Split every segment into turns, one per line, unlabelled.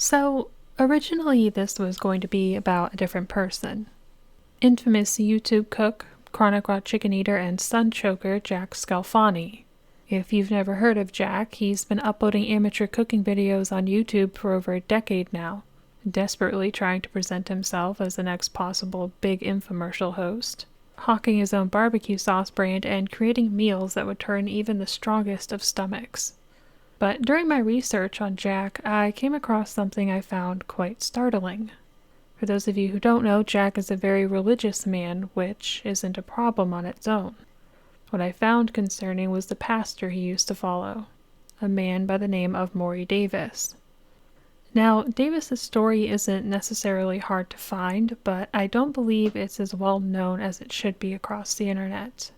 So, originally this was going to be about a different person. Infamous YouTube cook, chronic raw chicken eater, and sun choker Jack Scalfani. If you've never heard of Jack, he's been uploading amateur cooking videos on YouTube for over a decade now, desperately trying to present himself as the next possible big infomercial host, hawking his own barbecue sauce brand and creating meals that would turn even the strongest of stomachs. But during my research on Jack, I came across something I found quite startling. For those of you who don't know, Jack is a very religious man, which isn't a problem on its own. What I found concerning was the pastor he used to follow, a man by the name of Maury Davis. Now, Davis's story isn't necessarily hard to find, but I don't believe it's as well known as it should be across the internet.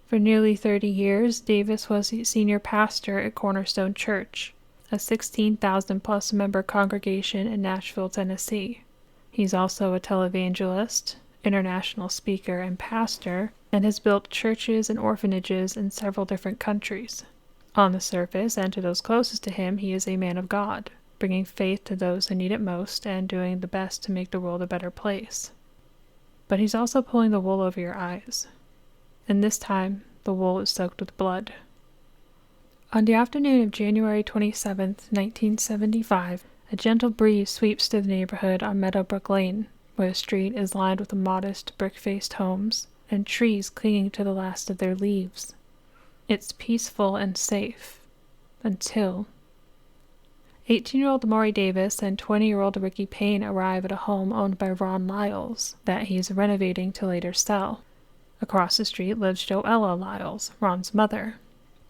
For nearly 30 years, Davis was senior pastor at Cornerstone Church, a 16,000-plus member congregation in Nashville, Tennessee. He's also a televangelist, international speaker, and pastor, and has built churches and orphanages in several different countries. On the surface, and to those closest to him, he is a man of God, bringing faith to those who need it most and doing the best to make the world a better place. But he's also pulling the wool over your eyes. And this time, the wool is soaked with blood. On the afternoon of January 27, 1975, a gentle breeze sweeps through the neighborhood on Meadowbrook Lane, where the street is lined with modest, brick-faced homes and trees clinging to the last of their leaves. It's peaceful and safe, until 18-year-old Maury Davis and 20-year-old Ricky Payne arrive at a home owned by Ron Liles that he's renovating to later sell. Across the street lives Jo Ella Liles, Ron's mother.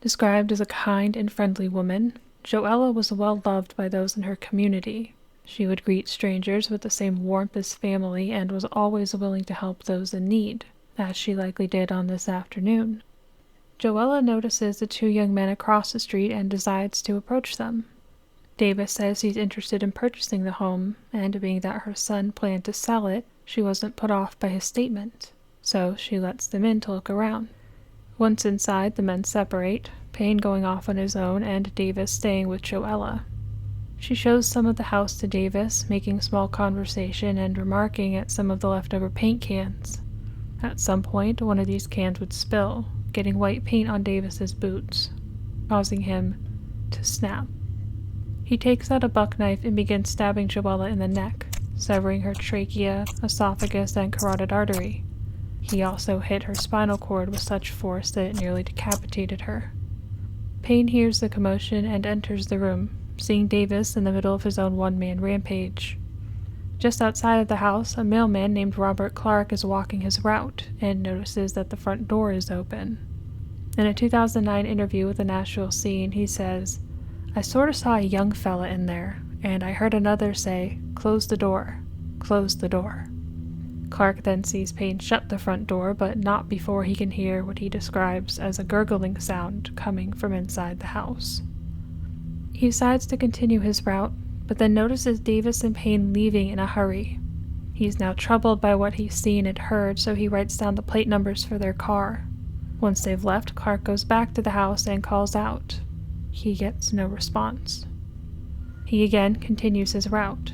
Described as a kind and friendly woman, Jo Ella was well loved by those in her community. She would greet strangers with the same warmth as family and was always willing to help those in need, as she likely did on this afternoon. Jo Ella notices the two young men across the street and decides to approach them. Davis says he's interested in purchasing the home, and being that her son planned to sell it, she wasn't put off by his statement. So she lets them in to look around. Once inside, the men separate, Payne going off on his own and Davis staying with Jo Ella. She shows some of the house to Davis, making small conversation and remarking at some of the leftover paint cans. At some point, one of these cans would spill, getting white paint on Davis's boots, causing him to snap. He takes out a buck knife and begins stabbing Jo Ella in the neck, severing her trachea, esophagus, and carotid artery. He also hit her spinal cord with such force that it nearly decapitated her. Payne hears the commotion and enters the room, seeing Davis in the middle of his own one-man rampage. Just outside of the house, a mailman named Robert Clark is walking his route and notices that the front door is open. In a 2009 interview with the Nashville Scene, he says, "I sort of saw a young fella in there, and I heard another say, 'Close the door, close the door.'" Clark then sees Payne shut the front door, but not before he can hear what he describes as a gurgling sound coming from inside the house. He decides to continue his route, but then notices Davis and Payne leaving in a hurry. He's now troubled by what he's seen and heard, so he writes down the plate numbers for their car. Once they've left, Clark goes back to the house and calls out. He gets no response. He again continues his route.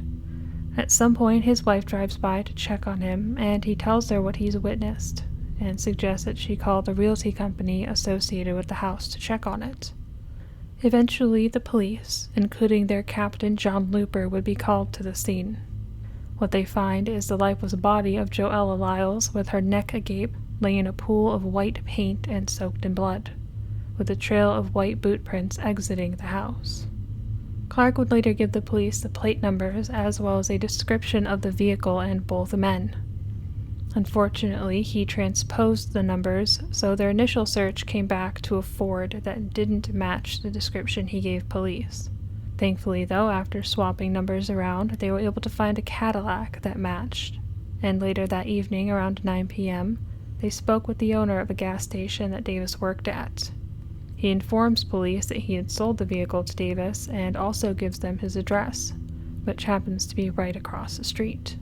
At some point, his wife drives by to check on him, and he tells her what he's witnessed, and suggests that she call the realty company associated with the house to check on it. Eventually, the police, including their captain John Looper, would be called to the scene. What they find is the lifeless body of Jo Ella Liles with her neck agape, laying in a pool of white paint and soaked in blood, with a trail of white boot prints exiting the house. Clark would later give the police the plate numbers as well as a description of the vehicle and both men. Unfortunately, he transposed the numbers, so their initial search came back to a Ford that didn't match the description he gave police. Thankfully, though, after swapping numbers around, they were able to find a Cadillac that matched, and later that evening, around 9 p.m., they spoke with the owner of a gas station that Davis worked at. He informs police that he had sold the vehicle to Davis and also gives them his address, which happens to be right across the street.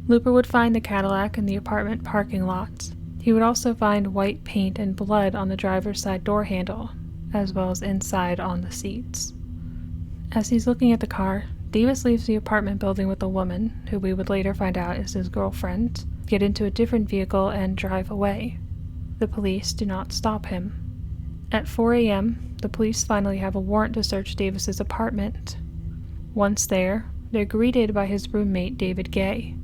Looper would find the Cadillac in the apartment parking lot. He would also find white paint and blood on the driver's side door handle, as well as inside on the seats. As he's looking at the car, Davis leaves the apartment building with a woman, who we would later find out is his girlfriend, get into a different vehicle and drive away. The police do not stop him. At 4 a.m., the police finally have a warrant to search Davis's apartment. Once there, they're greeted by his roommate David Gay.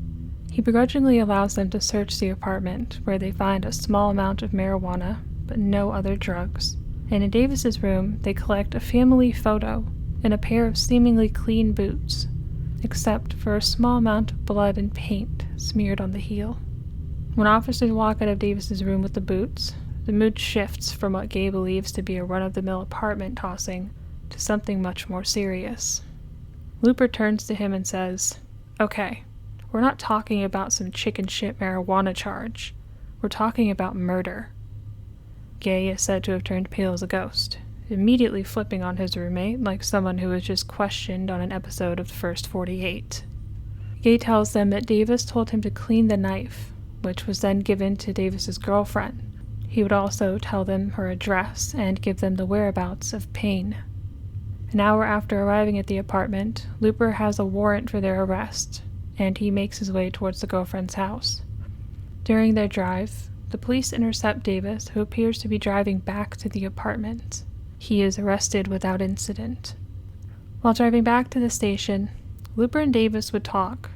He begrudgingly allows them to search the apartment, where they find a small amount of marijuana, but no other drugs. And in Davis's room, they collect a family photo and a pair of seemingly clean boots, except for a small amount of blood and paint smeared on the heel. When officers walk out of Davis's room with the boots, the mood shifts from what Gay believes to be a run-of-the-mill apartment tossing to something much more serious. Looper turns to him and says, "Okay, we're not talking about some chicken shit marijuana charge. We're talking about murder." Gay is said to have turned pale as a ghost, immediately flipping on his roommate like someone who was just questioned on an episode of the First 48. Gay tells them that Davis told him to clean the knife, which was then given to Davis's girlfriend. He would also tell them her address and give them the whereabouts of Payne. An hour after arriving at the apartment, Looper has a warrant for their arrest, and he makes his way towards the girlfriend's house. During their drive, the police intercept Davis, who appears to be driving back to the apartment. He is arrested without incident. While driving back to the station, Looper and Davis would talk.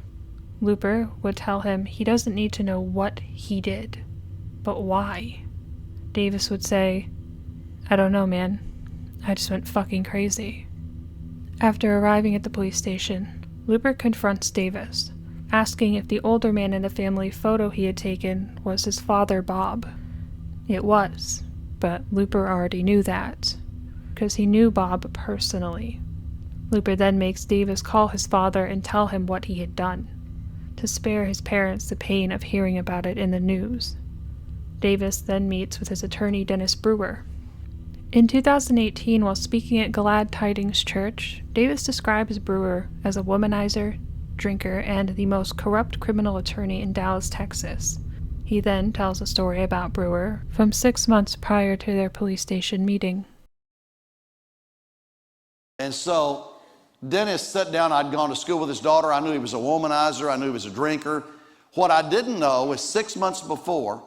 Looper would tell him he doesn't need to know what he did, but why. Davis would say, "I don't know, man. I just went fucking crazy." After arriving at the police station, Looper confronts Davis, asking if the older man in the family photo he had taken was his father, Bob. It was, but Looper already knew that, because he knew Bob personally. Looper then makes Davis call his father and tell him what he had done, to spare his parents the pain of hearing about it in the news. Davis then meets with his attorney Dennis Brewer. In 2018, while speaking at Glad Tidings Church, Davis describes Brewer as a womanizer, drinker, and the most corrupt criminal attorney in Dallas, Texas. He then tells a story about Brewer from 6 months prior to their police station meeting.
And so Dennis sat down. I'd gone to school with his daughter. I knew he was a womanizer. I knew he was a drinker. What I didn't know was 6 months before,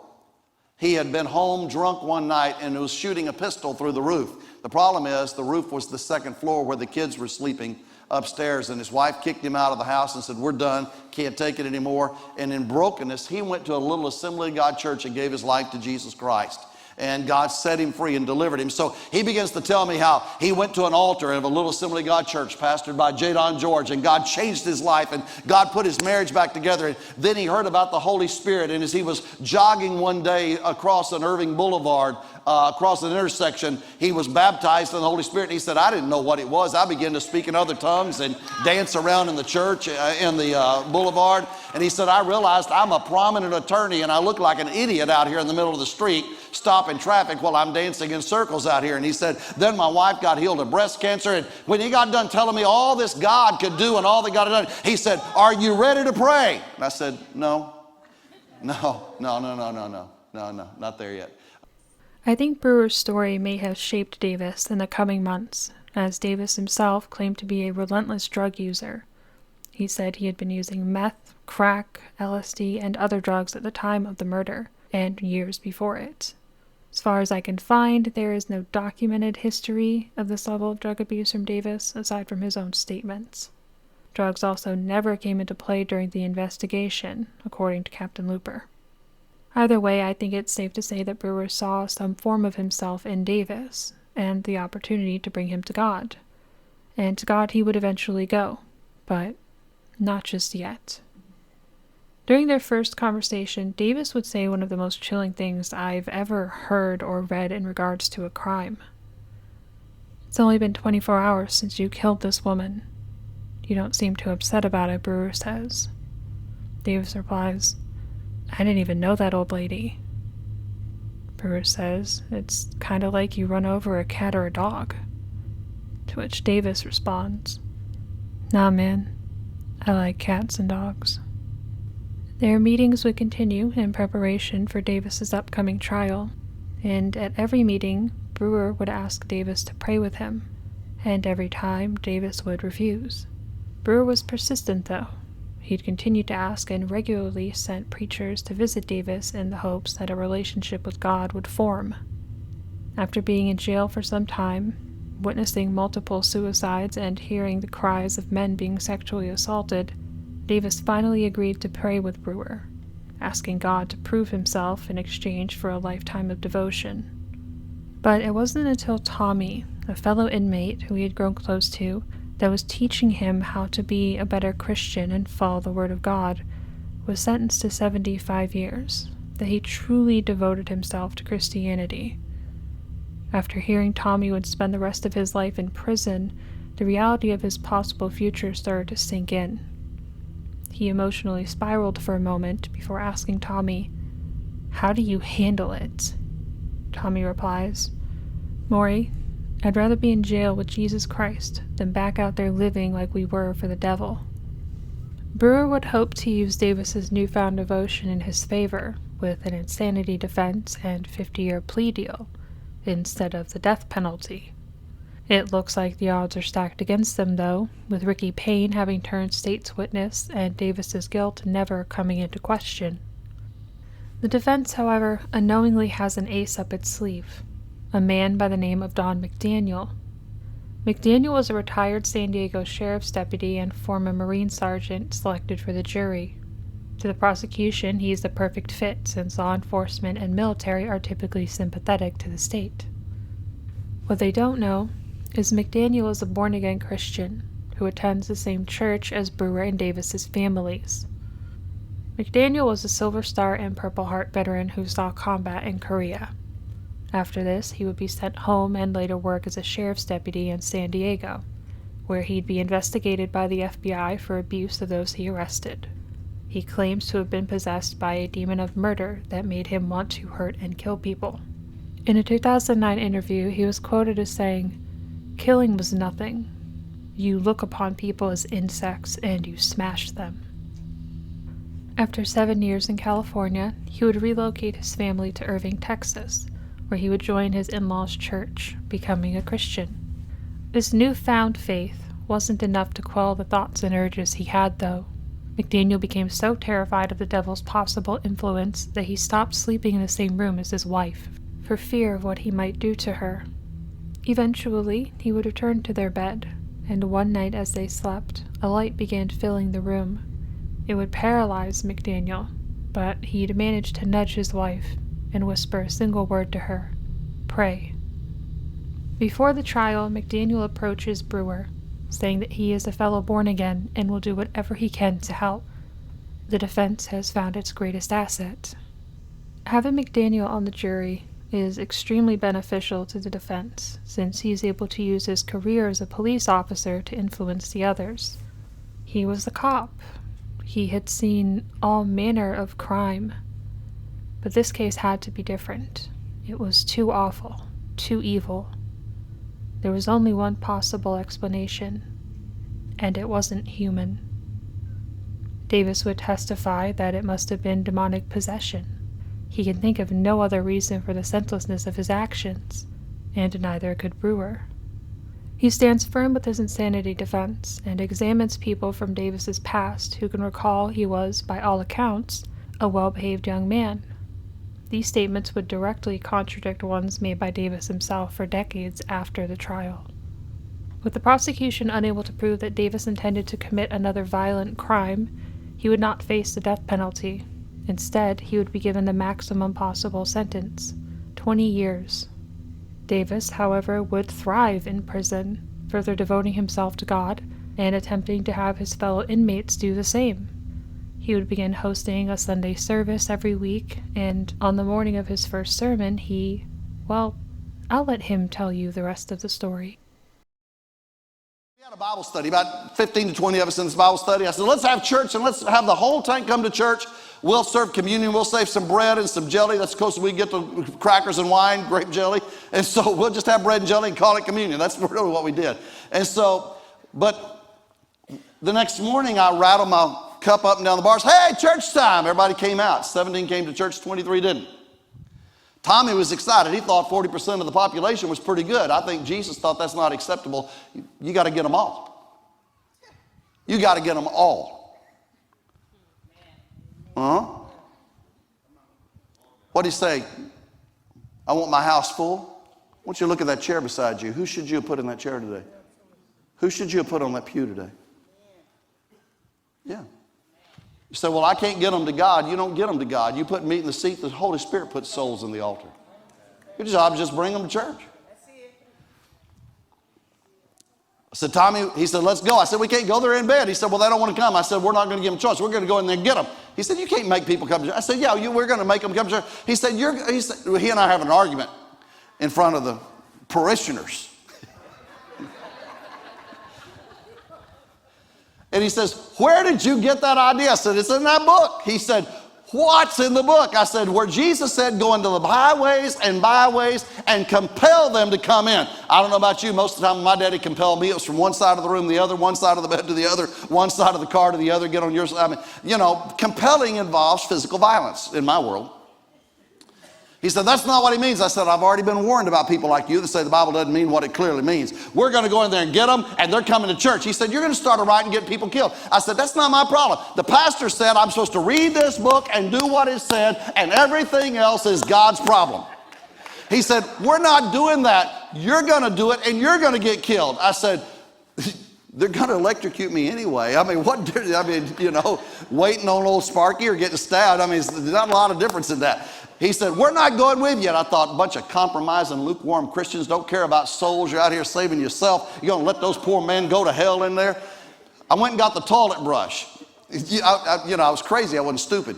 he had been home drunk one night and was shooting a pistol through the roof. The problem is the roof was the second floor where the kids were sleeping upstairs, and his wife kicked him out of the house and said, "We're done, can't take it anymore." And in brokenness, he went to a little Assembly of God church and gave his life to Jesus Christ. And God set him free and delivered him. So he begins to tell me how he went to an altar of a little Assembly of God church pastored by Jadon George, and God changed his life, and God put his marriage back together. And then he heard about the Holy Spirit, and as he was jogging one day across an Irving Boulevard, across an intersection, he was baptized in the Holy Spirit. And he said, "I didn't know what it was. I began to speak in other tongues and dance around in the church, in the boulevard." And he said, "I realized I'm a prominent attorney, and I look like an idiot out here in the middle of the street, stopping traffic while I'm dancing in circles out here." And he said, "Then my wife got healed of breast cancer." And when he got done telling me all this God could do and all that God had done, he said, "Are you ready to pray?" And I said, No, not there yet."
I think Brewer's story may have shaped Davis in the coming months, as Davis himself claimed to be a relentless drug user. He said he had been using meth, crack, LSD, and other drugs at the time of the murder, and years before it. As far as I can find, there is no documented history of this level of drug abuse from Davis, aside from his own statements. Drugs also never came into play during the investigation, according to Captain Looper. Either way, I think it's safe to say that Brewer saw some form of himself in Davis, and the opportunity to bring him to God. And to God he would eventually go, but not just yet. During their first conversation, Davis would say one of the most chilling things I've ever heard or read in regards to a crime. "It's only been 24 hours since you killed this woman. You don't seem too upset about it," Brewer says. Davis replies, "I didn't even know that old lady." Brewer says, "It's kind of like you run over a cat or a dog." To which Davis responds, "Nah, man, I like cats and dogs." Their meetings would continue in preparation for Davis's upcoming trial, and at every meeting, Brewer would ask Davis to pray with him, and every time Davis would refuse. Brewer was persistent, though. He'd continued to ask and regularly sent preachers to visit Davis in the hopes that a relationship with God would form. After being in jail for some time, witnessing multiple suicides and hearing the cries of men being sexually assaulted, Davis finally agreed to pray with Brewer, asking God to prove himself in exchange for a lifetime of devotion. But it wasn't until Tommy, a fellow inmate who he had grown close to, that was teaching him how to be a better Christian and follow the Word of God, was sentenced to 75 years, that he truly devoted himself to Christianity. After hearing Tommy would spend the rest of his life in prison, the reality of his possible future started to sink in. He emotionally spiraled for a moment before asking Tommy, "How do you handle it?" Tommy replies, "Maury, I'd rather be in jail with Jesus Christ than back out there living like we were for the devil." Brewer would hope to use Davis's newfound devotion in his favor with an insanity defense and 50-year plea deal, instead of the death penalty. It looks like the odds are stacked against them, though, with Ricky Payne having turned state's witness and Davis's guilt never coming into question. The defense, however, unknowingly has an ace up its sleeve, a man by the name of Don McDaniel. McDaniel was a retired San Diego sheriff's deputy and former Marine sergeant selected for the jury. To the prosecution, he is the perfect fit, since law enforcement and military are typically sympathetic to the state. What they don't know is McDaniel is a born-again Christian who attends the same church as Brewer and Davis's families. McDaniel was a Silver Star and Purple Heart veteran who saw combat in Korea. After this, he would be sent home and later work as a sheriff's deputy in San Diego, where he'd be investigated by the FBI for abuse of those he arrested. He claims to have been possessed by a demon of murder that made him want to hurt and kill people. In a 2009 interview, he was quoted as saying, "Killing was nothing. You look upon people as insects and you smash them." After 7 years in California, he would relocate his family to Irving, Texas, where he would join his in-laws' church, becoming a Christian. This newfound faith wasn't enough to quell the thoughts and urges he had, though. McDaniel became so terrified of the devil's possible influence that he stopped sleeping in the same room as his wife, for fear of what he might do to her. Eventually, he would return to their bed, and one night as they slept, a light began filling the room. It would paralyze McDaniel, but he'd managed to nudge his wife and whisper a single word to her, "Pray." Before the trial, McDaniel approaches Brewer, saying that he is a fellow born-again and will do whatever he can to help. The defense has found its greatest asset. Having McDaniel on the jury is extremely beneficial to the defense, since he is able to use his career as a police officer to influence the others. He was a cop. He had seen all manner of crime. But this case had to be different. It was too awful, too evil. There was only one possible explanation, and it wasn't human. Davis would testify that it must have been demonic possession. He can think of no other reason for the senselessness of his actions, and neither could Brewer. He stands firm with his insanity defense and examines people from Davis's past who can recall he was, by all accounts, a well-behaved young man. These statements would directly contradict ones made by Davis himself for decades after the trial. With the prosecution unable to prove that Davis intended to commit another violent crime, he would not face the death penalty. Instead, he would be given the maximum possible sentence, 20 years. Davis, however, would thrive in prison, further devoting himself to God and attempting to have his fellow inmates do the same. He would begin hosting a Sunday service every week, and on the morning of his first sermon, I'll let him tell you the rest of the story.
We had a Bible study, about 15 to 20 of us in this Bible study. I said, let's have church and let's have the whole tank come to church. We'll serve communion. We'll save some bread and some jelly. That's close as we get to crackers and wine, grape jelly. And so we'll just have bread and jelly and call it communion. That's really what we did. And so, but the next morning I rattled my cup up and down the bars. Hey, church time. Everybody came out. 17 came to church, 23 didn't. Tommy was excited. He thought 40% of the population was pretty good. I think Jesus thought that's not acceptable. You got to get them all. You got to get them all. Huh? What do you say? I want my house full. I want you to look at that chair beside you. Who should you have put in that chair today? Who should you have put on that pew today? Yeah. You say, well, I can't get them to God. You don't get them to God. You put meat in the seat. The Holy Spirit puts souls in the altar. Your job is just bring them to church. I said, Tommy, he said, let's go. I said, we can't go. They're in bed. He said, well, they don't want to come. I said, we're not going to give them a choice. We're going to go in there and get them. He said, you can't make people come to church. I said, yeah, we're going to make them come to church. He said, he and I have an argument in front of the parishioners. And he says, where did you get that idea? I said, it's in that book. He said, what's in the book? I said, where Jesus said, go into the highways and byways and compel them to come in. I don't know about you. Most of the time my daddy compelled me. It was from one side of the room to the other, one side of the bed to the other, one side of the car to the other, get on your side. I mean, compelling involves physical violence in my world. He said, that's not what he means. I said, I've already been warned about people like you that say the Bible doesn't mean what it clearly means. We're going to go in there and get them, and they're coming to church. He said, you're going to start a riot and get people killed. I said, that's not my problem. The pastor said I'm supposed to read this book and do what it said, and everything else is God's problem. He said, we're not doing that. You're going to do it, and you're going to get killed. I said, they're going to electrocute me anyway. I mean, waiting on old Sparky or getting stabbed. I mean, there's not a lot of difference in that. He said, we're not going with you. And I thought, a bunch of compromising, lukewarm Christians don't care about souls. You're out here saving yourself. You're going to let those poor men go to hell in there? I went and got the toilet brush. I was crazy. I wasn't stupid.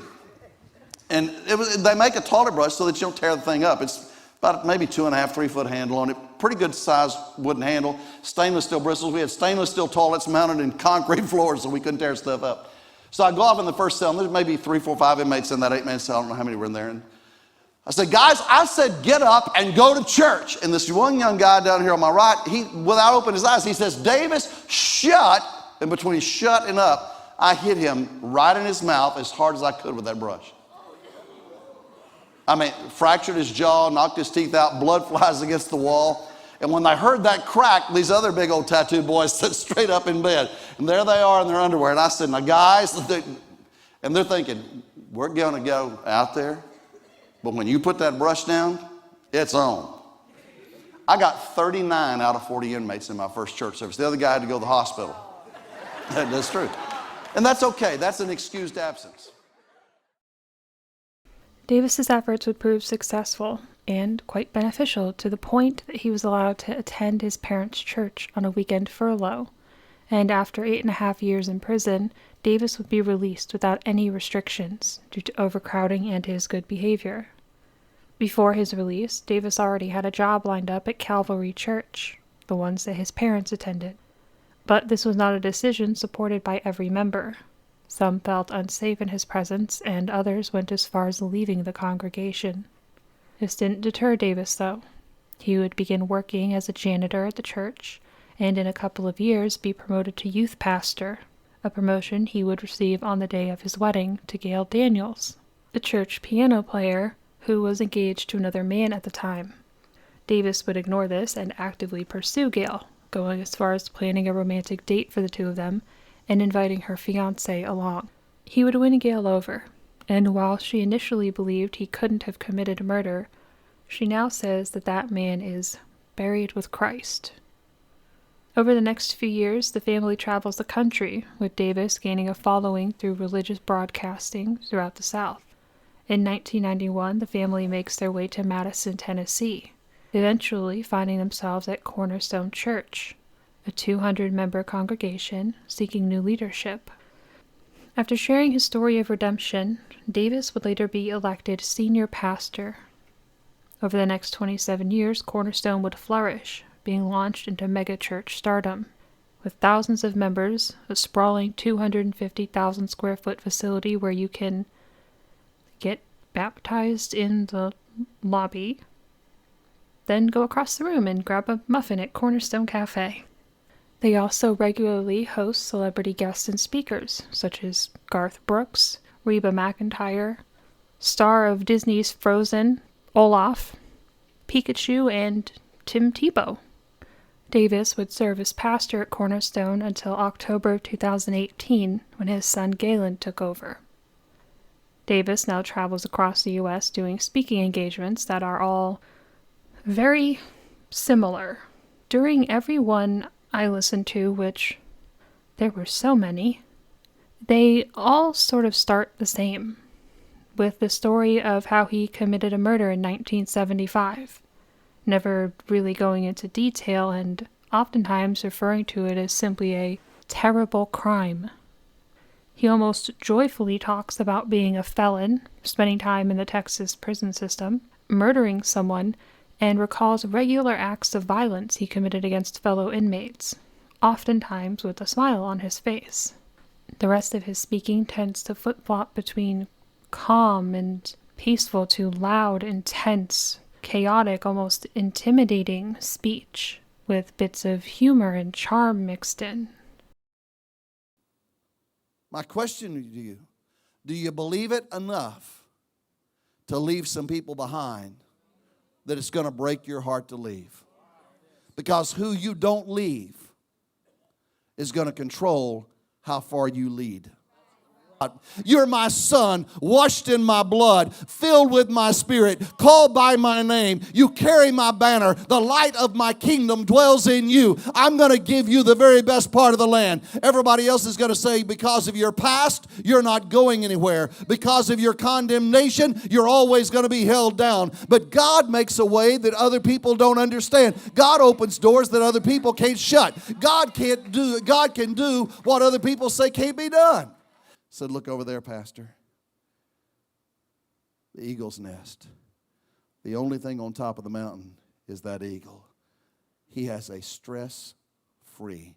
And they make a toilet brush so that you don't tear the thing up. It's about maybe 2.5, 3 foot handle on it. Pretty good size wooden handle. Stainless steel bristles. We had stainless steel toilets mounted in concrete floors so we couldn't tear stuff up. So I go off in the first cell, and there's maybe 3, 4, 5 inmates in that 8-man cell. I don't know how many were in there. And I said, guys, I said, get up and go to church. And this one young guy down here on my right, he, without opening his eyes, he says, Davis, shut. And between shut and up, I hit him right in his mouth as hard as I could with that brush. I mean, fractured his jaw, knocked his teeth out, blood flies against the wall. And when I heard that crack, these other big old tattooed boys sat straight up in bed. And there they are in their underwear. And I said, now guys, and they're thinking, we're going to go out there. But when you put that brush down, it's on. I got 39 out of 40 inmates in my first church service. The other guy had to go to the hospital. That's true. And that's okay. That's an excused absence.
Davis's efforts would prove successful and quite beneficial to the point that he was allowed to attend his parents' church on a weekend furlough. And after 8.5 years in prison, Davis would be released without any restrictions due to overcrowding and his good behavior. Before his release, Davis already had a job lined up at Calvary Church, the ones that his parents attended. But this was not a decision supported by every member. Some felt unsafe in his presence, and others went as far as leaving the congregation. This didn't deter Davis, though. He would begin working as a janitor at the church, and in a couple of years be promoted to youth pastor, a promotion he would receive on the day of his wedding to Gail Daniels, the church piano player who was engaged to another man at the time. Davis would ignore this and actively pursue Gail, going as far as planning a romantic date for the two of them and inviting her fiancé along. He would win Gail over, and while she initially believed he couldn't have committed murder, she now says that that man is buried with Christ. Over the next few years, the family travels the country, with Davis gaining a following through religious broadcasting throughout the South. In 1991, the family makes their way to Madison, Tennessee, eventually finding themselves at Cornerstone Church, a 200-member congregation seeking new leadership. After sharing his story of redemption, Davis would later be elected senior pastor. Over the next 27 years, Cornerstone would flourish, being launched into megachurch stardom. With thousands of members, a sprawling 250,000 square foot facility where you can get baptized in the lobby, then go across the room and grab a muffin at Cornerstone Cafe. They also regularly host celebrity guests and speakers, such as Garth Brooks, Reba McEntire, star of Disney's Frozen, Olaf, Pikachu, and Tim Tebow. Davis would serve as pastor at Cornerstone until October of 2018, when his son Galen took over. Davis now travels across the U.S. doing speaking engagements that are all very similar. During every one I listened to, which there were so many, they all sort of start the same, with the story of how he committed a murder in 1975, never really going into detail and oftentimes referring to it as simply a terrible crime. He almost joyfully talks about being a felon, spending time in the Texas prison system, murdering someone, and recalls regular acts of violence he committed against fellow inmates, oftentimes with a smile on his face. The rest of his speaking tends to flip-flop between calm and peaceful to loud, intense, chaotic, almost intimidating speech, with bits of humor and charm mixed in.
My question to you, do you believe it enough to leave some people behind that it's going to break your heart to leave? Because who you don't leave is going to control how far you lead. You're my son, washed in my blood, filled with my spirit, called by my name. You carry my banner. The light of my kingdom dwells in you. I'm going to give you the very best part of the land. Everybody else is going to say, because of your past, you're not going anywhere. Because of your condemnation, you're always going to be held down. But God makes a way that other people don't understand. God opens doors that other people can't shut. God can do what other people say can't be done. Said, look over there, Pastor. The eagle's nest. The only thing on top of the mountain is that eagle. He has a stress-free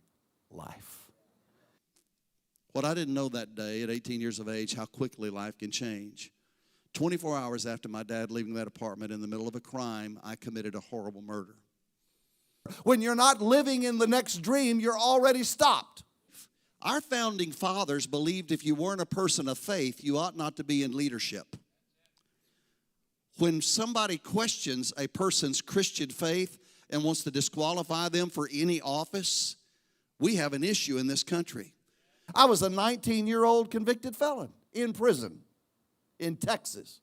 life. What I didn't know that day at 18 years of age, how quickly life can change. 24 hours after my dad leaving that apartment in the middle of a crime, I committed a horrible murder. When you're not living in the next dream, you're already stopped. Our founding fathers believed if you weren't a person of faith, you ought not to be in leadership. When somebody questions a person's Christian faith and wants to disqualify them for any office, we have an issue in this country. I was a 19-year-old convicted felon in prison in Texas,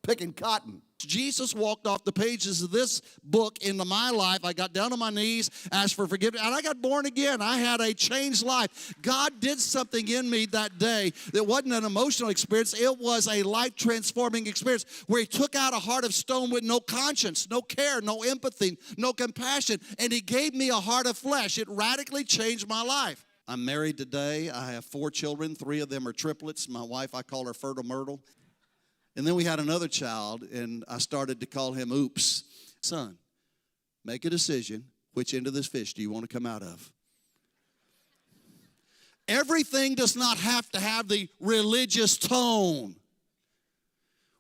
picking cotton. Jesus walked off the pages of this book into my life. I got down on my knees, asked for forgiveness, and I got born again. I had a changed life. God did something in me that day that wasn't an emotional experience. It was a life-transforming experience where He took out a heart of stone with no conscience, no care, no empathy, no compassion, and He gave me a heart of flesh. It radically changed my life. I'm married today. I have 4 children. 3 of them are triplets. My wife, I call her Fertile Myrtle. And then we had another child, and I started to call him Oops. Son, make a decision. Which end of this fish do you want to come out of? Everything does not have to have the religious tone.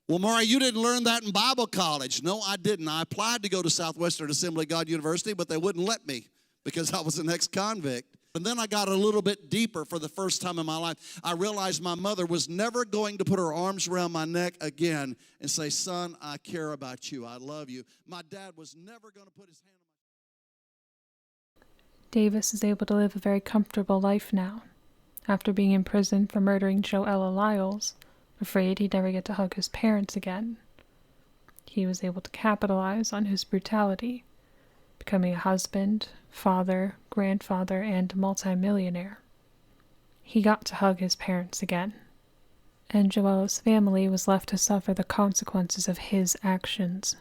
Well, Maury, you didn't learn that in Bible college. No, I didn't. I applied to go to Southwestern Assembly of God University, but they wouldn't let me because I was an ex-convict. And then I got a little bit deeper for the first time in my life. I realized my mother was never going to put her arms around my neck again and say, son, I care about you. I love you. My dad was never going to put his hand on my...
Davis is able to live a very comfortable life now, after being in prison for murdering Jo Ella Liles, afraid he'd never get to hug his parents again. He was able to capitalize on his brutality, becoming a husband, father, grandfather, and multimillionaire. He got to hug his parents again, and Jo Ella's family was left to suffer the consequences of his actions.